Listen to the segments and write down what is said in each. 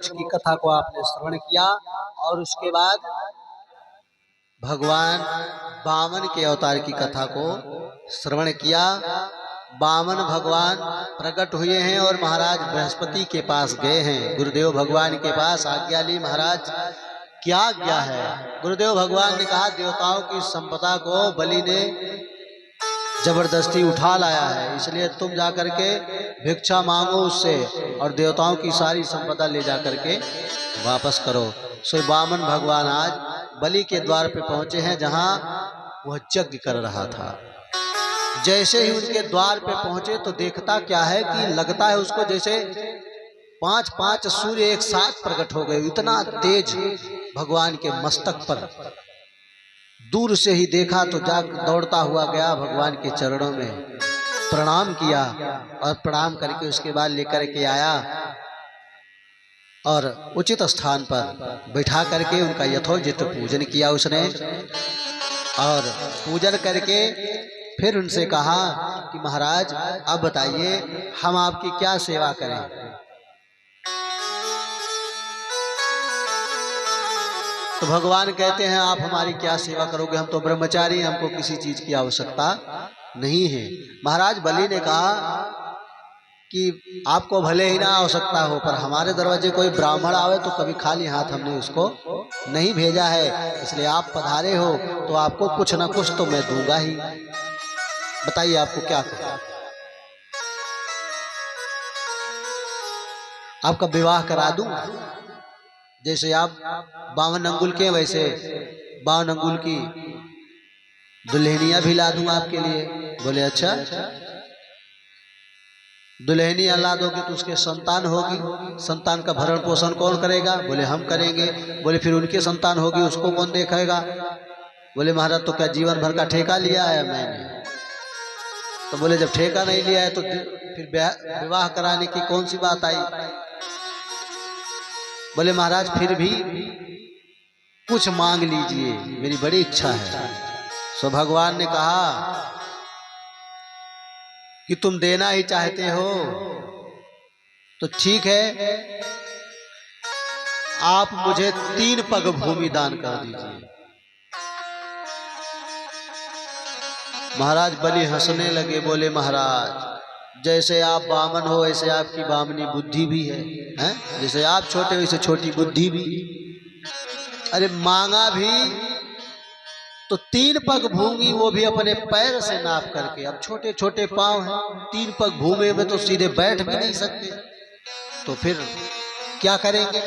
की कथा को आपने श्रवण किया और उसके बाद भगवान वामन के अवतार की कथा को श्रवण किया। वामन भगवान प्रकट हुए हैं और महाराज बृहस्पति के पास गए हैं। गुरुदेव भगवान के पास आज्ञा ली, महाराज क्या आज्ञा है? गुरुदेव भगवान ने कहा, देवताओं की संपदा को बलि ने जबरदस्ती उठा लाया है, इसलिए तुम जाकर के भिक्षा मांगो उससे और देवताओं की सारी संपदा ले जाकर के वापस करो। सो वामन भगवान आज बलि के द्वार पे पहुंचे हैं, जहां वह यज्ञ कर रहा था। जैसे ही उनके द्वार पे पहुंचे तो देखता क्या है कि लगता है उसको जैसे 5-5 सूर्य एक साथ प्रकट हो गए। इतना तेज भगवान के मस्तक पर। दूर से ही देखा तो दौड़ता हुआ गया भगवान के चरणों में, प्रणाम किया और प्रणाम करके उसके बाद लेकर के आया और उचित स्थान पर बैठा करके उनका यथोचित पूजन किया उसने। और पूजन करके फिर उनसे कहा कि महाराज अब बताइए हम आपकी क्या सेवा करें? तो भगवान कहते हैं, आप हमारी क्या सेवा करोगे? हम तो ब्रह्मचारी, हमको किसी चीज की आवश्यकता नहीं है। महाराज बलि ने कहा कि आपको भले ही ना आवश्यकता हो, पर हमारे दरवाजे कोई ब्राह्मण आवे तो कभी खाली हाथ हमने उसको नहीं भेजा है, इसलिए आप पधारे हो तो आपको कुछ ना कुछ तो मैं दूंगा ही। बताइए आपको क्या करूं? आपका विवाह करा दूं? जैसे आप 52 अंगुल के, वैसे 52 अंगुल की दुल्हनिया भी ला दूं आपके लिए। बोले अच्छा, दुल्हनिया ला दोगे तो उसके संतान होगी, संतान का भरण पोषण कौन करेगा? बोले हम करेंगे। बोले फिर उनके संतान होगी, उसको कौन देखेगा? बोले महाराज तो क्या जीवन भर का ठेका लिया है मैंने? तो बोले जब ठेका नहीं लिया है तो फिर विवाह कराने की कौन सी बात आई? बोले महाराज फिर भी कुछ मांग लीजिए, मेरी बड़ी इच्छा है। सो भगवान ने कहा कि तुम देना ही चाहते हो तो ठीक है, आप मुझे 3 पग भूमि दान कर दीजिए। महाराज बलि हंसने लगे, बोले महाराज जैसे आप वामन हो वैसे आपकी वामनी बुद्धि भी है, हैं? जैसे आप छोटे वैसे छोटी बुद्धि भी। अरे मांगा भी तो 3 पग भूमि, वो भी अपने पैर से नाप करके। अब छोटे छोटे पांव हैं, 3 पग भूमि में तो सीधे बैठ भी नहीं सकते, तो फिर क्या करेंगे?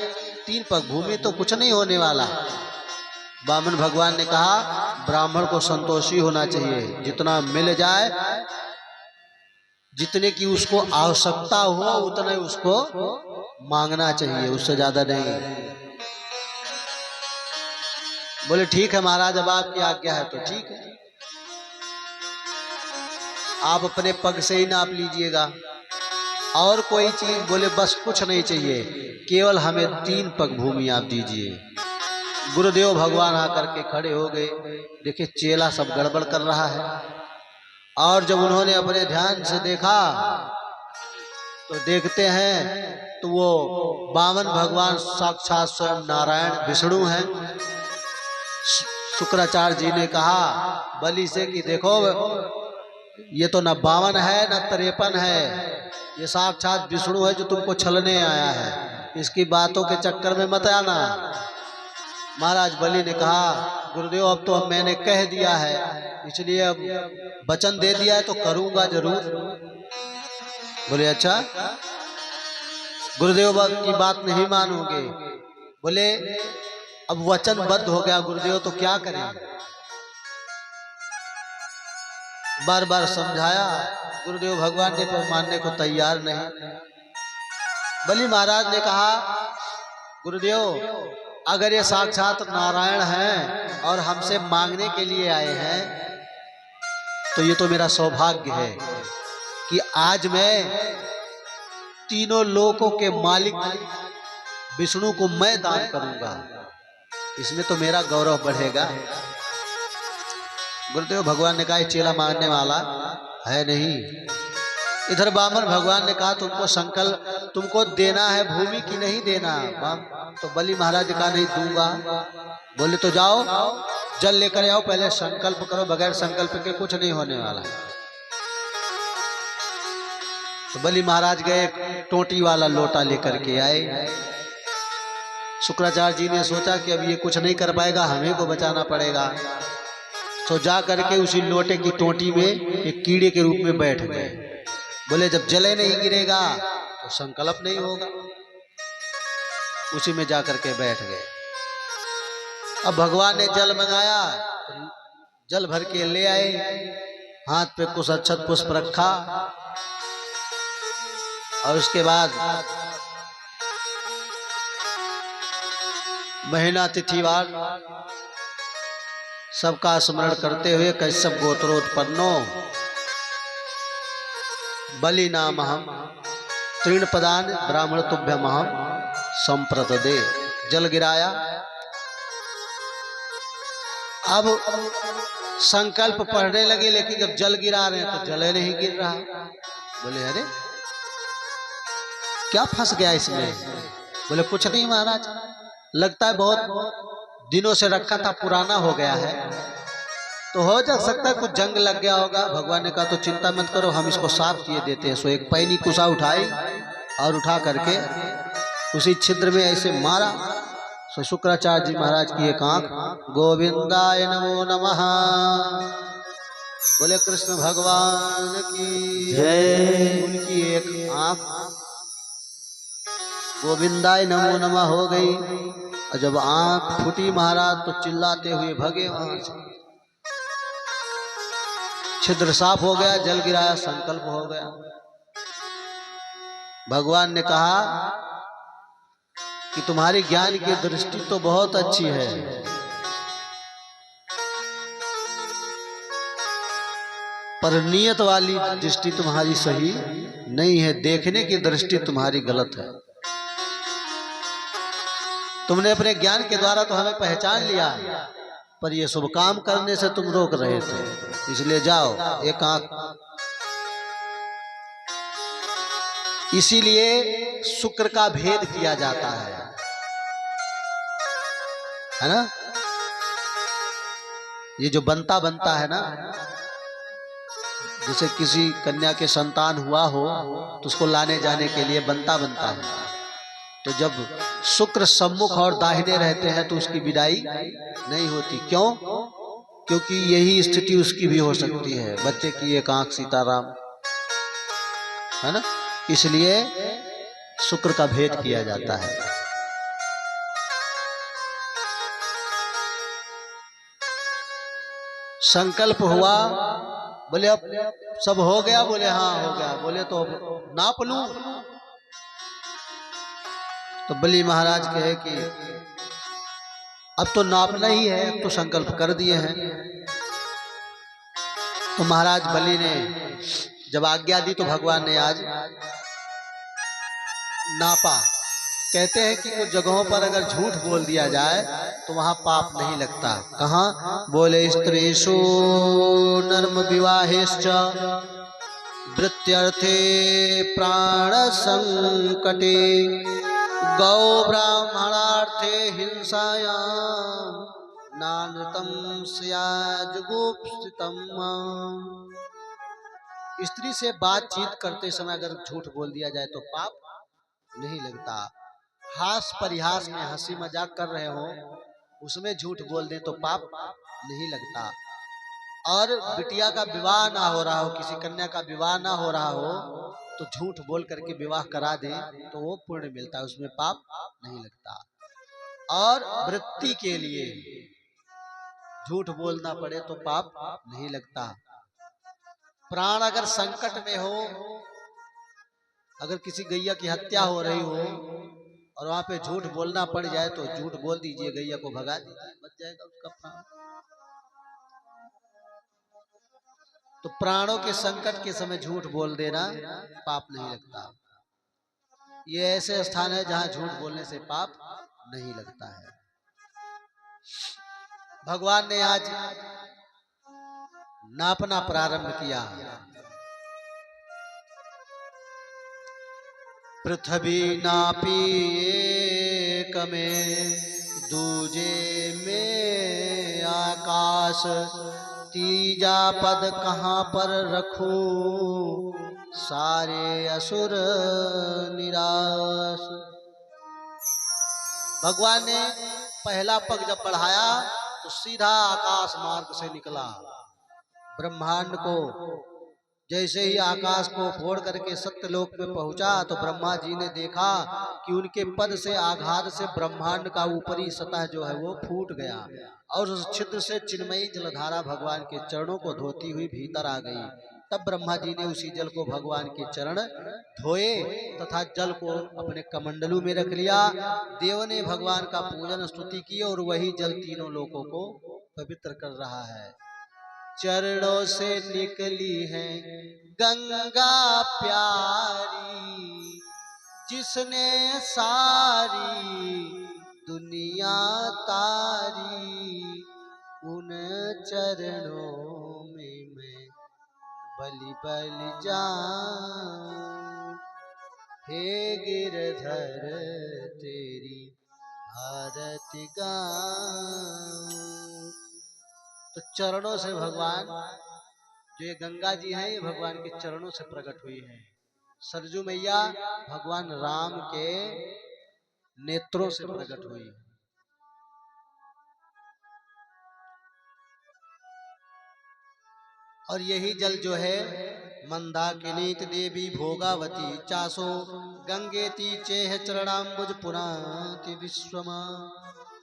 3 पग भूमि तो कुछ नहीं होने वाला। वामन भगवान ने कहा ब्राह्मण को संतोषी होना चाहिए, जितना मिल जाए, जितने की उसको आवश्यकता हो उतना ही उसको मांगना चाहिए, उससे ज्यादा नहीं। बोले ठीक है महाराज, अब आपकी आज्ञा है तो ठीक है, आप अपने पग से ही नाप लीजिएगा। और कोई चीज? बोले बस कुछ नहीं चाहिए, केवल हमें 3 पग भूमि आप दीजिए। गुरुदेव भगवान आकर के खड़े हो गए, देखे चेला सब गड़बड़ कर रहा है। और जब उन्होंने अपने ध्यान से देखा तो देखते हैं तो वो वामन भगवान साक्षात स्वयं नारायण विष्णु हैं। शुक्राचार्य जी ने कहा बलि से कि देखो ये तो न 52 है न 53 है, ये साक्षात विष्णु है जो तुमको छलने आया है, इसकी बातों के चक्कर में मत आना। महाराज बलि ने कहा गुरुदेव अब तो मैंने कह दिया है, इसलिए अब वचन दे दिया है तो करूंगा जरूर। बोले अच्छा, गुरुदेव की बात नहीं मानोगे? बोले अब वचनबद्ध हो गया गुरुदेव तो क्या करें? बार बार समझाया, गुरुदेव भगवान ने पर मानने को तैयार नहीं। बलि महाराज ने कहा गुरुदेव अगर ये साक्षात नारायण हैं और हमसे मांगने के लिए आए हैं तो ये तो मेरा सौभाग्य है कि आज मैं तीनों लोकों के मालिक विष्णु को मैं दान करूंगा, इसमें तो मेरा गौरव बढ़ेगा। गुरुदेव भगवान ने कहा चेला मानने वाला है नहीं, इधर वामन भगवान ने कहा तुमको संकल्प, तुमको देना है भूमि की नहीं देना। तो बलि महाराज ने कहा नहीं दूंगा। बोले तो जाओ जल लेकर आओ, पहले संकल्प करो, बगैर संकल्प के कुछ नहीं होने वाला। तो बलि महाराज गए, टोटी वाला लोटा लेकर के आए। शुक्राचार्य जी ने सोचा कि अब ये कुछ नहीं कर पाएगा, हमें को बचाना पड़ेगा। तो जा करके उसी लोटे की टोटी में एक कीड़े के रूप में बैठ गए। बोले जब जले नहीं गिरेगा तो संकल्प नहीं होगा। उसी में जाकर के बैठ गए। अब भगवान ने जल मंगाया, जल भर के ले आए, हाथ पे कुछ अक्षत पुष्प रखा और उसके बाद महीना तिथिवार सबका स्मरण करते हुए कैसव गोत्रोत्पन्नो बलि नाम हम तीर्ण पदान ब्राह्मण तुभ्यम हम संप्रतदे। जल गिराया। अब संकल्प पढ़ने लगे, लेकिन जब जल गिरा रहे हैं तो जल नहीं गिर रहा। बोले अरे क्या फंस गया इसमें? बोले कुछ नहीं महाराज, लगता है बहुत दिनों से रखा था, पुराना हो गया है, तो हो जा सकता है कुछ जंग लग गया होगा। भगवान ने कहा तो चिंता मत करो, हम इसको साफ किए देते हैं। सो एक पैनी कुसा उठाई और उठा करके उसी छिद्र में ऐसे मारा। सो शुक्राचार्य जी महाराज की एक आंख, गोविंदाय नमो नमः, बोले कृष्ण भगवान की जय। उनकी एक आंख गोविंदाय नमो नमः हो गई। और जब आंख फूटी महाराज तो चिल्लाते हुए भगे वहां से। छिद्र साफ हो गया, जल गिराया, संकल्प हो गया। भगवान ने कहा कि तुम्हारी ज्ञान की दृष्टि तो बहुत अच्छी है, पर नियत वाली दृष्टि तुम्हारी सही नहीं है, देखने की दृष्टि तुम्हारी गलत है। तुमने अपने ज्ञान के द्वारा तो हमें पहचान लिया, पर ये शुभ काम करने से तुम रोक रहे थे, इसलिए जाओ एक आंख। इसीलिए शुक्र का भेद किया जाता है ना। ये जो बनता है ना, जैसे किसी कन्या के संतान हुआ हो तो उसको लाने जाने के लिए बनता है। तो जब शुक्र सम्मुख और दाहिने रहते हैं तो उसकी विदाई नहीं होती। क्यों? क्योंकि यही स्थिति उसकी भी हो सकती है, बच्चे की एक आंख सीताराम, है ना। इसलिए शुक्र का भेद किया जाता है। संकल्प हुआ, बोले अब सब हो गया, बोले हाँ हो गया। बोले तो नाप लूं? तो बलि महाराज कहे कि अब तो नापना ही है, अब तो संकल्प कर दिए हैं। तो महाराज बलि ने जब आज्ञा दी तो भगवान ने आज नापा। कहते हैं कि कुछ जगहों पर अगर झूठ बोल दिया जाए तो वहां पाप नहीं लगता। कहाँ? बोले स्त्रीषु नर्म विवाहेश्च वृत्यर्थे प्राण संकटे गौ ब्राह्मणार्थे हिंसायां नानृतम स्याजुगुप्सितम्। स्त्री से बातचीत करते समय अगर झूठ बोल दिया जाए तो पाप नहीं लगता। हास परिहास में हंसी मजाक कर रहे हो, उसमें झूठ बोल दे तो पाप नहीं लगता। और बिटिया का विवाह ना हो रहा हो, किसी कन्या का विवाह ना हो रहा हो, तो झूठ बोल करके विवाह करा दे तो वो पुण्य मिलता है, उसमें पाप नहीं लगता। और वृत्ति के लिए झूठ बोलना पड़े तो पाप नहीं लगता। प्राण अगर संकट में हो, अगर किसी गैया की हत्या हो रही हो और वहां पे झूठ बोलना पड़ जाए तो झूठ बोल दीजिए, गैया को भगा दीजिए, बच जाएगा उसका प्राण। तो प्राणों के संकट के समय झूठ बोल देना पाप नहीं लगता। ये ऐसे स्थान है जहां झूठ बोलने से पाप नहीं लगता है। भगवान ने आज नापना प्रारंभ किया। पृथ्वी नापी एक में, दूजे में आकाश, तीजा पद कहाँ पर रखूं, सारे असुर निराश। भगवान ने पहला पग जब बढ़ाया तो सीधा आकाश मार्ग से निकला। ब्रह्मांड को जैसे ही आकाश को फोड़ करके सत्यलोक में पहुंचा तो ब्रह्मा जी ने देखा कि उनके पद से आघात से ब्रह्मांड का ऊपरी सतह जो है वो फूट गया और उस छिद्र से चिन्मयी जलधारा भगवान के चरणों को धोती हुई भीतर आ गई। तब ब्रह्मा जी ने उसी जल को भगवान के चरण धोए तथा जल को अपने कमंडलू में रख लिया। देव ने भगवान का पूजन स्तुति की और वही जल तीनों लोकों को पवित्र कर रहा है। चरणों से निकली है गंगा प्यारी, जिसने सारी दुनिया तारी, उन चरणों में मैं बलि बलि जाऊं। हे गिरधर तेरी आरती गाऊं। तो चरणों से भगवान, जो ये गंगा जी हैं, ये भगवान के चरणों से प्रकट हुई हैं। सरजू मैया भगवान राम के नेत्रों से प्रकट हुई। और यही जल जो है मंदाकिनीत देवी भोगावती चासो गंगेती चेह चरणाम्बुज पुराति विश्वमा।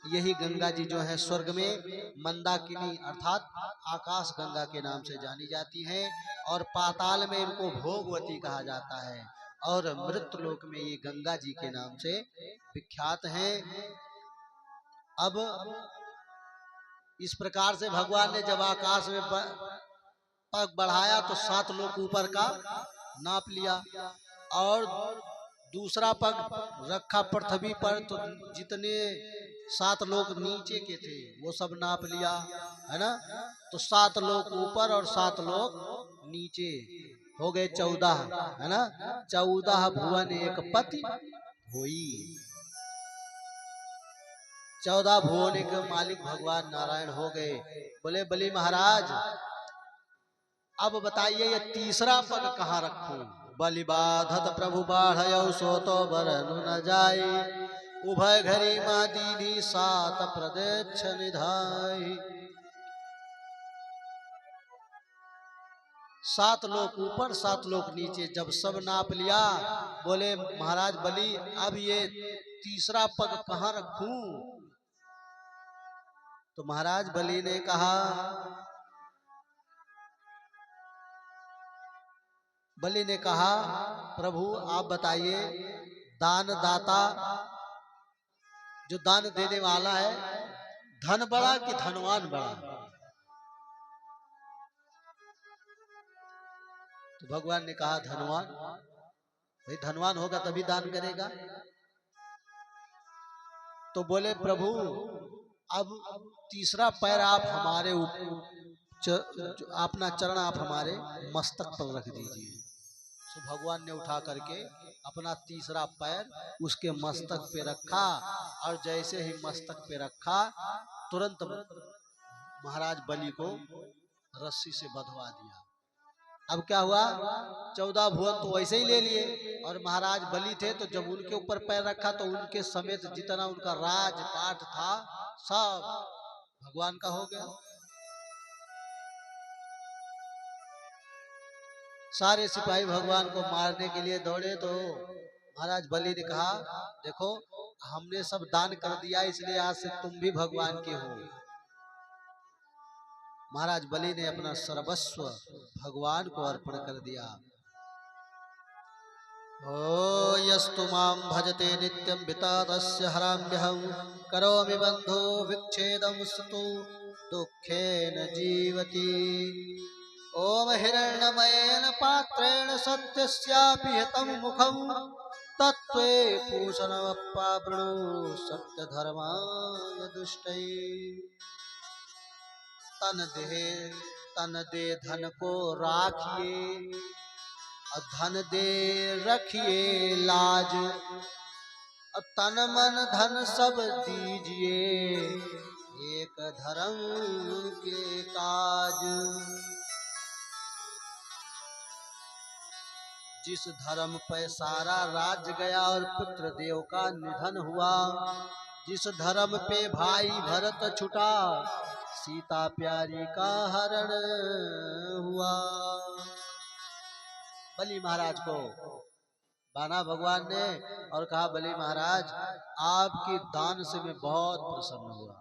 यही गंगा जी जो है स्वर्ग में मंदाकिनी अर्थात आकाश गंगा के नाम से जानी जाती है और पाताल में इनको भोगवती कहा जाता है और मृत्यु लोक में ये गंगा जी के नाम से विख्यात हैं। अब इस प्रकार से भगवान ने जब आकाश में पग बढ़ाया तो 7 लोग ऊपर का नाप लिया और दूसरा पग रखा पृथ्वी पर तो जितने 7 लोग नीचे के थे वो सब नाप लिया, है ना। तो 7 लोग ऊपर और 7 लोग नीचे हो गए 14, है ना। 14 भुवन एक पति होई। 14 भुवन के मालिक भगवान नारायण हो गए। बोले बलि महाराज अब बताइए ये तीसरा पग कहाँ रखूं। बलि बाधत प्रभु बाढ़ सो तो बरनु न जाई, उभय घरी माँ दीदी 7 प्रदक्ष निधाई। 7 लोग ऊपर 7 लोग नीचे जब सब नाप लिया, बोले महाराज बलि अब ये तीसरा पग कहाँ रखूं। तो महाराज बलि ने कहा, बलि ने कहा प्रभु आप बताइए दान दाता जो दान देने वाला है धन बड़ा कि धनवान बड़ा। तो भगवान ने कहा धनवान। भाई धनवान होगा तभी दान करेगा। तो बोले प्रभु अब तीसरा पैर आप हमारे अपना चरण आप हमारे मस्तक पर रख दीजिए। तो भगवान ने उठा करके अपना तीसरा पैर उसके मस्तक पे रखा और जैसे ही मस्तक पे रखा तुरंत महाराज बलि को रस्सी से बंधवा दिया। अब क्या हुआ 14 भुवन तो वैसे ही ले लिए और महाराज बलि थे तो जब उनके ऊपर पैर रखा तो उनके समेत जितना उनका राजपाट था सब भगवान का हो गया। सारे सिपाही भगवान को मारने के लिए दौड़े तो महाराज बलि ने कहा देखो हमने सब दान कर दिया इसलिए आज से तुम भी भगवान के हो। महाराज बलि ने अपना सर्वस्व भगवान को अर्पण कर दिया। ओ यस्तु मां भजते नित्यं वितातस्य हराम्यहं, करोमि बन्धो विच्छेदं स्तु दुःखेन जीवति। ओम हिरण्यमयेन पात्रेण सत्यस्यापि हितं मुखं, तत्त्वे पूषणमप्पावृणु सत्यधर्माय दुष्टै। तन दे धन को राखिए, और धन दे रखिए लाज, और तन मन धन सब दीजिए, एक धर्म के काज। जिस धर्म पे सारा राज्य गया और पुत्र देव का निधन हुआ, जिस धर्म पे भाई भरत छुटा, सीता प्यारी का हरण हुआ। बलि महाराज को बाना भगवान ने और कहा, बलि महाराज आपकी दान से मैं बहुत प्रसन्न हुआ।